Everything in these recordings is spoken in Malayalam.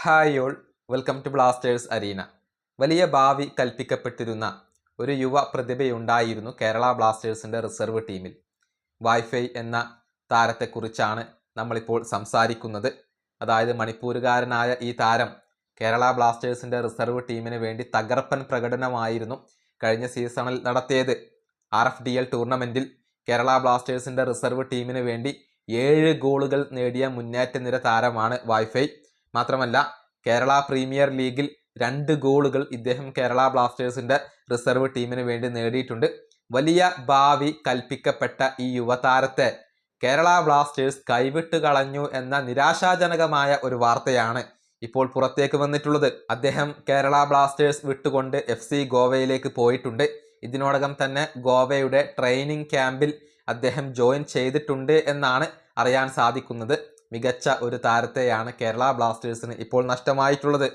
Hi all, welcome to Blasters arena. വലിയ ഭാവി കൽപ്പിക്കപ്പെട്ടിരുന്ന ഒരു യുവ പ്രതിഭയുണ്ടായിരുന്നു കേരള ബ്ലാസ്റ്റേഴ്സിൻ്റെ റിസർവ് ടീമിൽ. വൈഫൈ എന്ന താരത്തെക്കുറിച്ചാണ് നമ്മളിപ്പോൾ സംസാരിക്കുന്നത്. അതായത് മണിപ്പൂരുകാരനായ ഈ താരം കേരള ബ്ലാസ്റ്റേഴ്സിൻ്റെ റിസർവ് ടീമിന് വേണ്ടി തകർപ്പൻ പ്രകടനമായിരുന്നു കഴിഞ്ഞ സീസണിൽ നടത്തിയത്. RFDL ടൂർണമെൻറ്റിൽ കേരള ബ്ലാസ്റ്റേഴ്സിൻ്റെ റിസർവ് ടീമിന് വേണ്ടി 7 ഗോളുകൾ നേടിയ മുന്നേറ്റ നിര താരമാണ് വൈഫൈ. മാത്രമല്ല കേരള പ്രീമിയർ ലീഗിൽ 2 ഗോളുകൾ ഇദ്ദേഹം കേരള ബ്ലാസ്റ്റേഴ്സിൻ്റെ റിസർവ് ടീമിന് വേണ്ടി നേടിയിട്ടുണ്ട്. വലിയ ഭാവി കൽപ്പിക്കപ്പെട്ട ഈ യുവതാരത്തെ കേരള ബ്ലാസ്റ്റേഴ്സ് കൈവിട്ട് കളഞ്ഞു എന്ന നിരാശാജനകമായ ഒരു വാർത്തയാണ് ഇപ്പോൾ പുറത്തേക്ക് വന്നിട്ടുള്ളത്. അദ്ദേഹം കേരള ബ്ലാസ്റ്റേഴ്സ് വിട്ടുകൊണ്ട് FC ഗോവയിലേക്ക് പോയിട്ടുണ്ട്. ഇതിനോടകം തന്നെ ഗോവയുടെ ട്രെയിനിങ് ക്യാമ്പിൽ അദ്ദേഹം ജോയിൻ ചെയ്തിട്ടുണ്ട് എന്നാണ് അറിയാൻ സാധിക്കുന്നത്. മികച്ച ഒരു താരത്തെയാണ് കേരള ബ്ലാസ്റ്റേഴ്സിന് ഇപ്പോൾ നഷ്ടമായിട്ടുള്ളത്.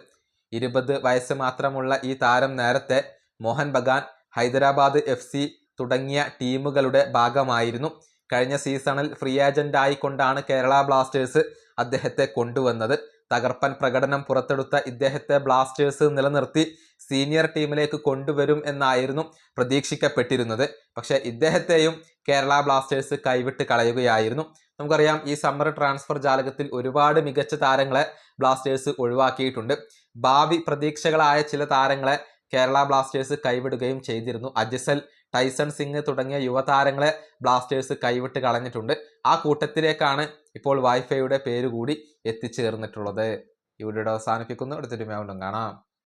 20 വയസ്സ് മാത്രമുള്ള ഈ താരം നേരത്തെ മോഹൻ ബഗാൻ, ഹൈദരാബാദ് FC തുടങ്ങിയ ടീമുകളുടെ ഭാഗമായിരുന്നു. കഴിഞ്ഞ സീസണിൽ ഫ്രീ ഏജന്റ് ആയിക്കൊണ്ടാണ് കേരള ബ്ലാസ്റ്റേഴ്സ് അദ്ദേഹത്തെ കൊണ്ടുവന്നത്. തകർപ്പൻ പ്രകടനം പുറത്തെടുത്ത ഇദ്ദേഹത്തെ ബ്ലാസ്റ്റേഴ്സ് നിലനിർത്തി സീനിയർ ടീമിലേക്ക് കൊണ്ടുവരും എന്നായിരുന്നു പ്രതീക്ഷിക്കപ്പെട്ടിരുന്നത്. പക്ഷേ ഇദ്ദേഹത്തെയും കേരള ബ്ലാസ്റ്റേഴ്സ് കൈവിട്ട് കളയുകയായിരുന്നു. നമുക്കറിയാം, ഈ സമ്മർ ട്രാൻസ്ഫർ ജാലകത്തിൽ ഒരുപാട് മികച്ച താരങ്ങളെ ബ്ലാസ്റ്റേഴ്സ് ഒഴിവാക്കിയിട്ടുണ്ട്. ഭാവി പ്രതീക്ഷകളായ ചില താരങ്ങളെ കേരള ബ്ലാസ്റ്റേഴ്സ് കൈവിടുകയും ചെയ്തിരുന്നു. അജിസൽ, ടൈസൺ സിംഗ് തുടങ്ങിയ യുവതാരങ്ങളെ ബ്ലാസ്റ്റേഴ്സ് കൈവിട്ട് കളഞ്ഞിട്ടുണ്ട്. ആ കൂട്ടത്തിലേക്കാണ് ഇപ്പോൾ വൈഫൈയുടെ പേര് കൂടി എത്തിച്ചേർന്നിട്ടുള്ളത്. ഈ വീഡിയോ അവസാനിപ്പിക്കുന്നു. അടുത്തൊരു വീണ്ടും കാണാം.